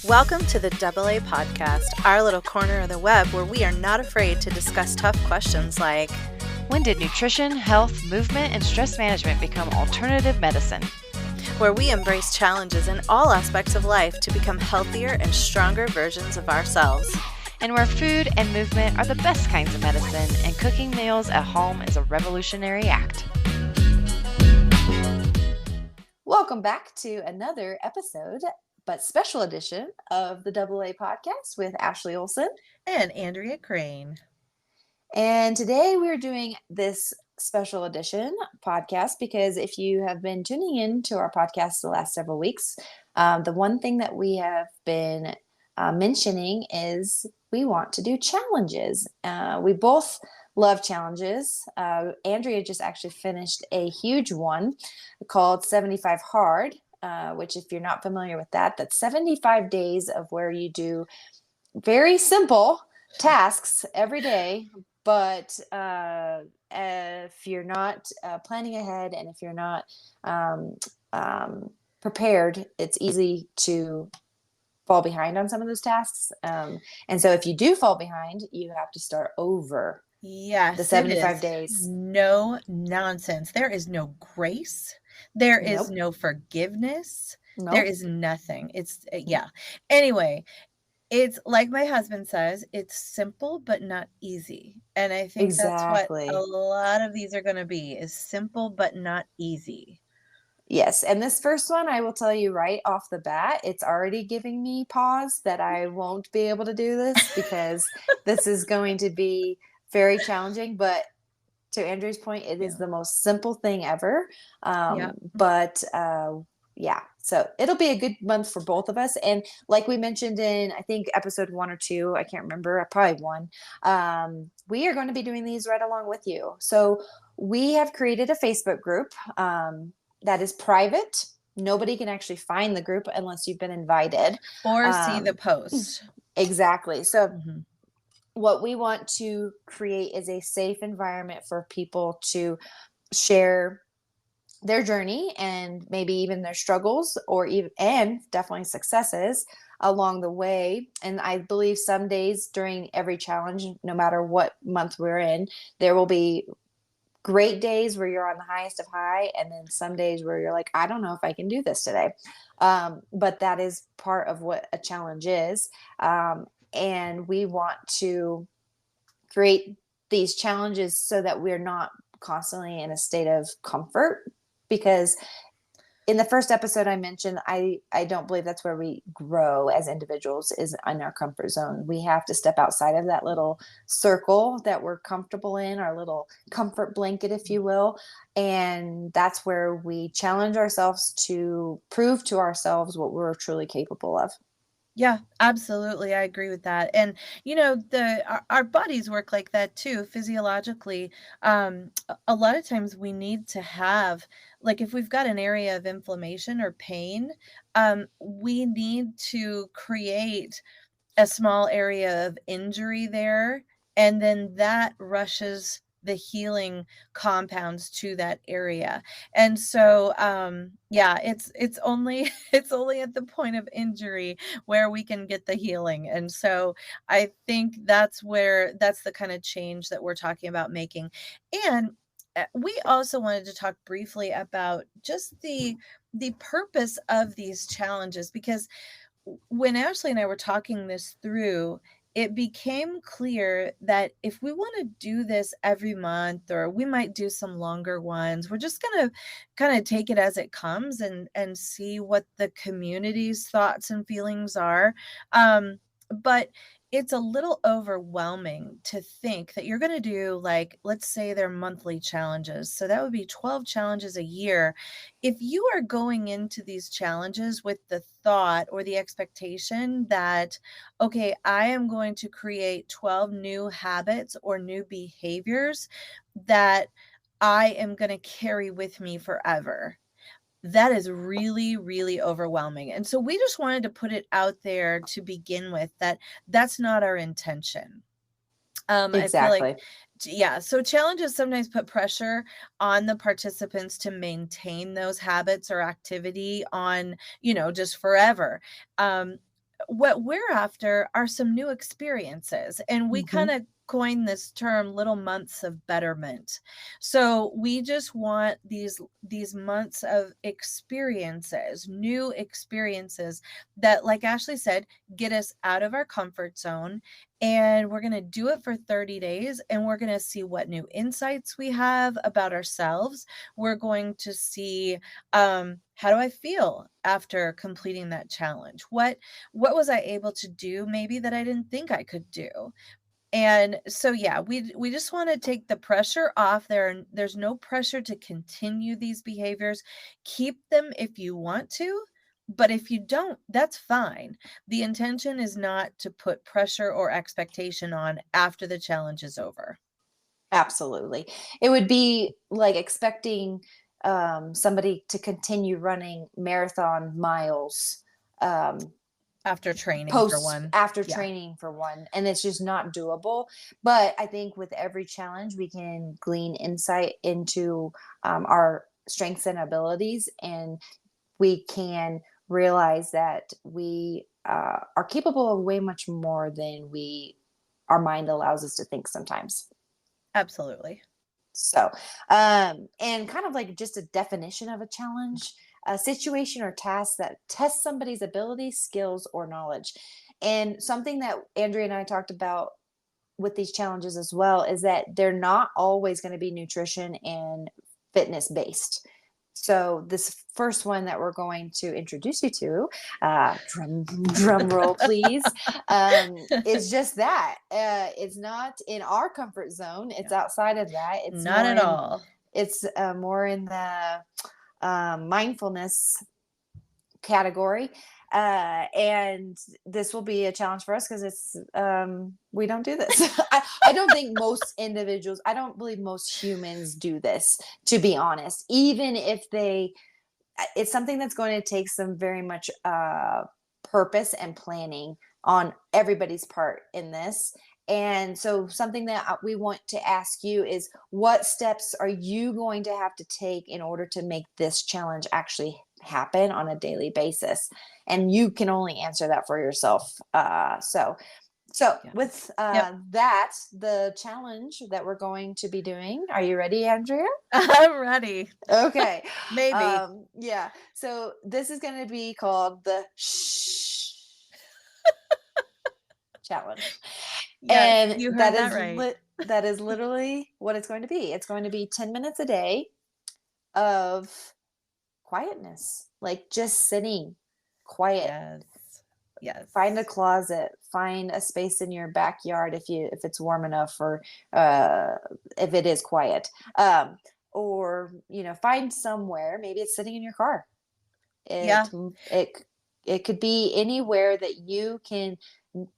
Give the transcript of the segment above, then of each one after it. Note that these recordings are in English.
Welcome to the AA Podcast, our little corner of the web where we are not afraid to discuss tough questions like, when did nutrition, health, movement, and stress management become alternative medicine? Where we embrace challenges in all aspects of life to become healthier and stronger versions of ourselves. And where food and movement are the best kinds of medicine, and cooking meals at home is a revolutionary act. Welcome back to another episode, but special edition of the AA Podcast with Ashley Olson and Andrea Crane. And today we're doing this special edition podcast because if you have been tuning in to our podcast the last several weeks, the one thing that we have been mentioning is we want to do challenges. We both love challenges. Andrea just actually finished a huge one called 75 Hard, which if you're not familiar with that, that's 75 days of where you do very simple tasks every day. But if you're not planning ahead and if you're not prepared, it's easy to fall behind on some of those tasks. And so if you do fall behind, you have to start over. Yes, the 75 days. No nonsense. There is no grace. There is no forgiveness. There is nothing. It's yeah. Anyway, it's like my husband says, it's simple but not easy. And I think that's what a lot of these are going to be, is simple but not easy. Yes. And this first one, I will tell you right off the bat, it's already giving me pause that I won't be able to do this because this is going to be very challenging. But to Andrew's point, it is the most simple thing ever. But so it'll be a good month for both of us. And like we mentioned in, I think, episode 1 or 2, I can't remember, probably 1, we are going to be doing these right along with you. So we have created a Facebook group that is private. Nobody can actually find the group unless you've been invited. Or see the post. Exactly. So what we want to create is a safe environment for people to share their journey and maybe even their struggles and definitely successes along the way. And I believe some days during every challenge, no matter what month we're in, there will be great days where you're on the highest of high, and then some days where you're like, I don't know if I can do this today. But that is part of what a challenge is. And we want to create these challenges so that we're not constantly in a state of comfort, because in the first episode I mentioned, I don't believe that's where we grow as individuals, is in our comfort zone. We have to step outside of that little circle that we're comfortable in, our little comfort blanket, if you will. And that's where we challenge ourselves to prove to ourselves what we're truly capable of. Yeah, absolutely. I agree with that. And, our bodies work like that too, physiologically. A lot of times we need to have, like, if we've got an area of inflammation or pain, we need to create a small area of injury there. And then that rushes the healing compounds to that area. And so, it's only at the point of injury where we can get the healing. And so I think that's the kind of change that we're talking about making. And we also wanted to talk briefly about just the purpose of these challenges, because when Ashley and I were talking this through, it became clear that if we want to do this every month, or we might do some longer ones, we're just going to kind of take it as it comes and see what the community's thoughts and feelings are. But it's a little overwhelming to think that you're going to do, like, let's say they're monthly challenges. So that would be 12 challenges a year. If you are going into these challenges with the thought or the expectation that, okay, I am going to create 12 new habits or new behaviors that I am going to carry with me forever, that is really, really overwhelming. And so we just wanted to put it out there to begin with, that that's not our intention. Exactly. I feel like Yeah, so challenges sometimes put pressure on the participants to maintain those habits or activity on, just forever. Um, what we're after are some new experiences, and we kind Mhm. of coined this term little months of betterment. So we just want these months of experiences, new experiences that, like Ashley said, get us out of our comfort zone, and we're going to do it for 30 days, and we're going to see what new insights we have about ourselves. We're going to see, how do I feel after completing that challenge? What was I able to do maybe that I didn't think I could do? And so, yeah, we just want to take the pressure off there, and there's no pressure to continue these behaviors. Keep them if you want to, but if you don't, that's fine. The intention is not to put pressure or expectation on after the challenge is over. Absolutely. It would be like expecting somebody to continue running marathon miles um, After training for post one. after Yeah, training for one, and it's just not doable. But I think with every challenge, we can glean insight into our strengths and abilities, and we can realize that we are capable of way much more than we our mind allows us to think sometimes. absolutely. So, and kind of like just a definition of a challenge, a situation or task that tests somebody's ability, skills, or knowledge. And something that Andrea and I talked about with these challenges as well is that they're not always going to be nutrition and fitness based. So this first one that we're going to introduce you to, drum roll please, is just that. It's not in our comfort zone. It's Yeah, outside of that. not at all. It's more in the mindfulness category. And this will be a challenge for us because it's we don't do this. I don't think most individuals, I don't believe most humans do this, to be honest. Even if they, it's something that's going to take some very much purpose and planning on everybody's part in this. And so, something that we want to ask you is what steps are you going to have to take in order to make this challenge actually happen on a daily basis? And you can only answer that for yourself. So Yeah. with Yep. that, the challenge that we're going to be doing, are you ready, Andrea? I'm ready. Okay. Maybe. Yeah. So this is going to be called the Shh challenge. Yes, And you heard that right. that is literally what it's going to be. It's going to be 10 minutes a day of quietness, like just sitting quiet. Yes. Find a Yes. closet, find a space in your backyard if it's warm enough, or uh if it is quiet. Or find somewhere, maybe it's sitting in your car. Yeah, It it could be anywhere that you can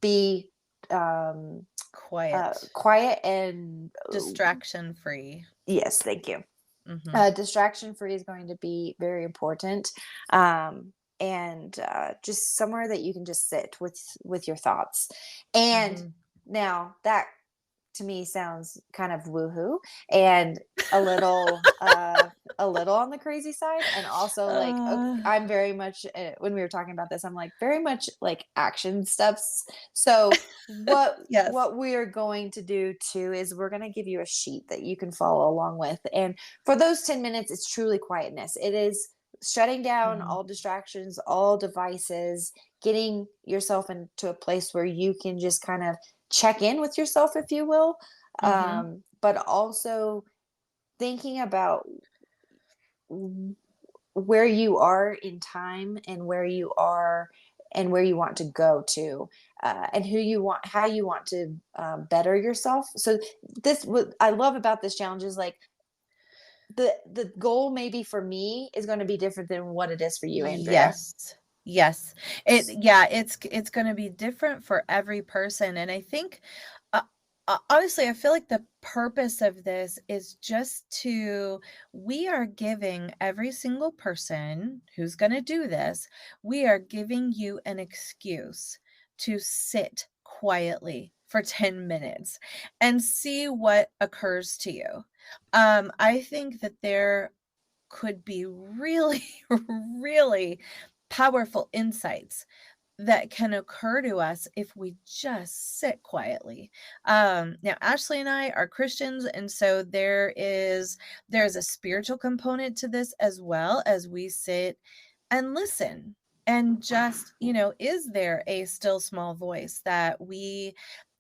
be um quiet, quiet and distraction free. yes, thank you. Mhm, Distraction free is going to be very important. And just somewhere that you can just sit with your thoughts. And mhm. now that to me sounds kind of woohoo and a little on the crazy side, and also like okay, Uh, I'm very much when we were talking about this, I'm like very much like action steps. So yes. what we are going to do too is we're going to give you a sheet that you can follow along with, and for those 10 minutes it's truly quietness. It is shutting down Mhm, all distractions, all devices, getting yourself into a place where you can just kind of check in with yourself, if you will, mhm, but also thinking about w- where you are in time and where you are and where you want to go to, and who you want, how you want to better yourself. So this, what I love about this challenge is like the goal maybe for me is going to be different than what it is for you, Andrea. yes. Yes. Yeah, it's gonna be different for every person, and I think, honestly, I feel like the purpose of this is just to we are giving every single person who's gonna do this, we are giving you an excuse to sit quietly for 10 minutes and see what occurs to you. I think that there could be really, really powerful insights that can occur to us if we just sit quietly. Now Ashley and I are Christians, and so there's a spiritual component to this as well, as we sit and listen and just, is there a still small voice that we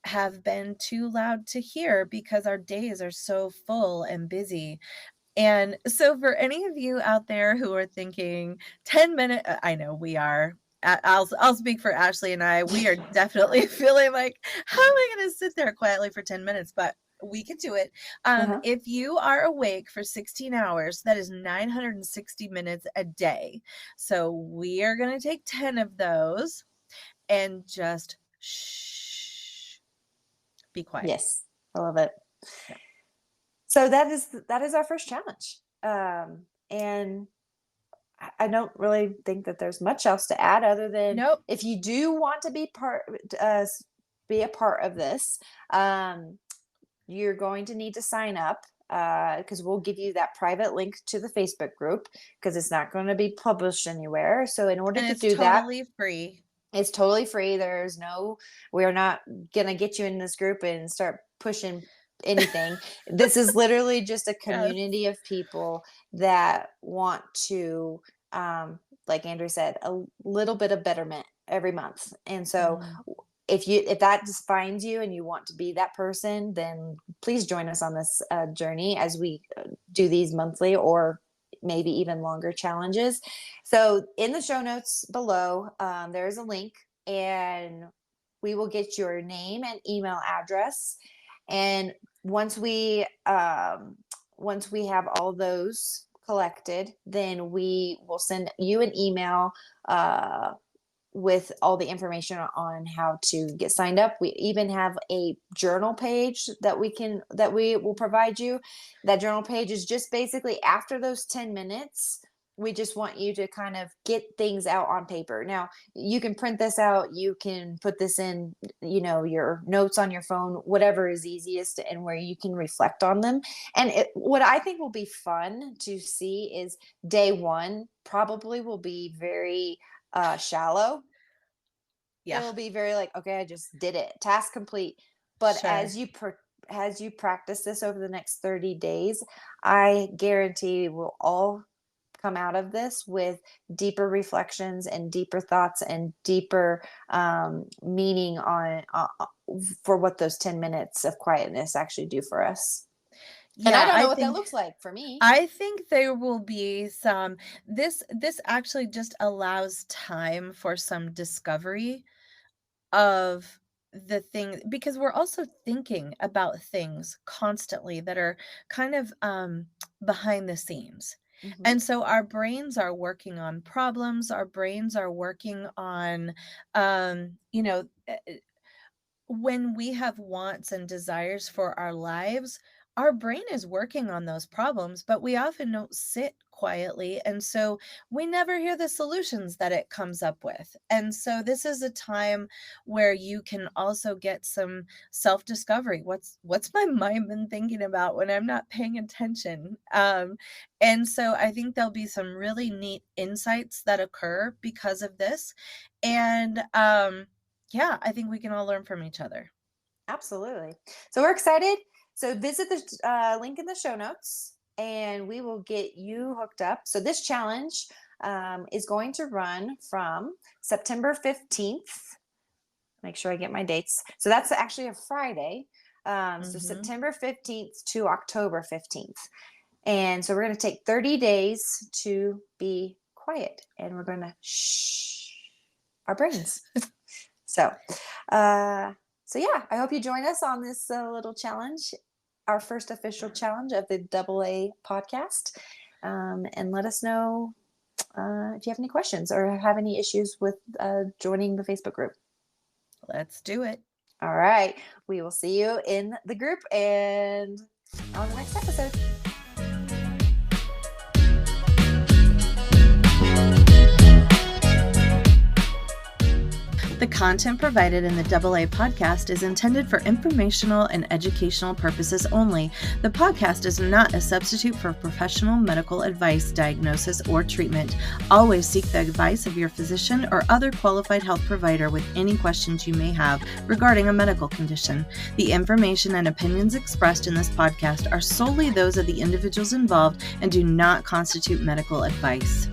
have been too loud to hear because our days are so full and busy? And so for any of you out there who are thinking 10 minute, I know we are. I'll speak for Ashley and I. We are definitely feeling like, how am I going to sit there quietly for 10 minutes? But we can do it. Uh-huh. If you are awake for 16 hours, that is 960 minutes a day. So we are going to take 10 of those and just shh, be quiet. Yes, I love it. Yeah. So that is our first challenge. And I don't really think that there's much else to add other than Nope. if you do want to be a part of this, you're going to need to sign up because we'll give you that private link to the Facebook group because it's not going to be published anywhere. So in order And to it's do that, totally free. it's totally free. We're not going to get you in this group and start pushing anything. This is literally just a Yes. community of people that want to, like Andrew said, a little bit of betterment every month. And so if that defines you and you want to be that person, then please join us on this journey as we do these monthly or maybe even longer challenges. So in the show notes below, there is a link, and we will get your name and email address. And once we have all those collected, then we will send you an email with all the information on how to get signed up. We even have a journal page that we will provide you. That journal page is just basically after those 10 minutes. We just want you to kind of get things out on paper. Now, you can print this out, you can put this in, your notes on your phone, whatever is easiest and where you can reflect on them. And what I think will be fun to see is day one probably will be very shallow. Yeah. It'll be very like, okay, I just did it, task complete. But Sure. as you practice this over the next 30 days, I guarantee we'll all come out of this with deeper reflections and deeper thoughts and deeper meaning on for what those 10 minutes of quietness actually do for us. And I Yeah, don't know I what that think looks like for me. I think there will be some this actually just allows time for some discovery of the thing, because we're also thinking about things constantly that are kind of behind the scenes. Mhm. And so our brains are working on problems, our brains are working on um you know eh, when we have wants and desires for our lives, our brain is working on those problems, but we often don't sit quietly. And so we never hear the solutions that it comes up with. And so this is a time where you can also get some self-discovery. What's my mind been thinking about when I'm not paying attention? And so I think there'll be some really neat insights that occur because of this. And yeah, I think we can all learn from each other. Absolutely. So we're excited. So visit the link in the show notes and we will get you hooked up. So this challenge is going to run from September 15th. Make sure I get my dates. So that's actually a Friday. So September 15th to October 15th. And so we're going to take 30 days to be quiet and we're going to shh our brains. So yeah, I hope you join us on this little challenge, our first official challenge of the AA podcast. And let us know if you have any questions or have any issues with joining the Facebook group. Let's do it. All right. We will see you in the group and on the next episode. The content provided in the AA podcast is intended for informational and educational purposes only. The podcast is not a substitute for professional medical advice, diagnosis, or treatment. Always seek the advice of your physician or other qualified health provider with any questions you may have regarding a medical condition. The information and opinions expressed in this podcast are solely those of the individuals involved and do not constitute medical advice.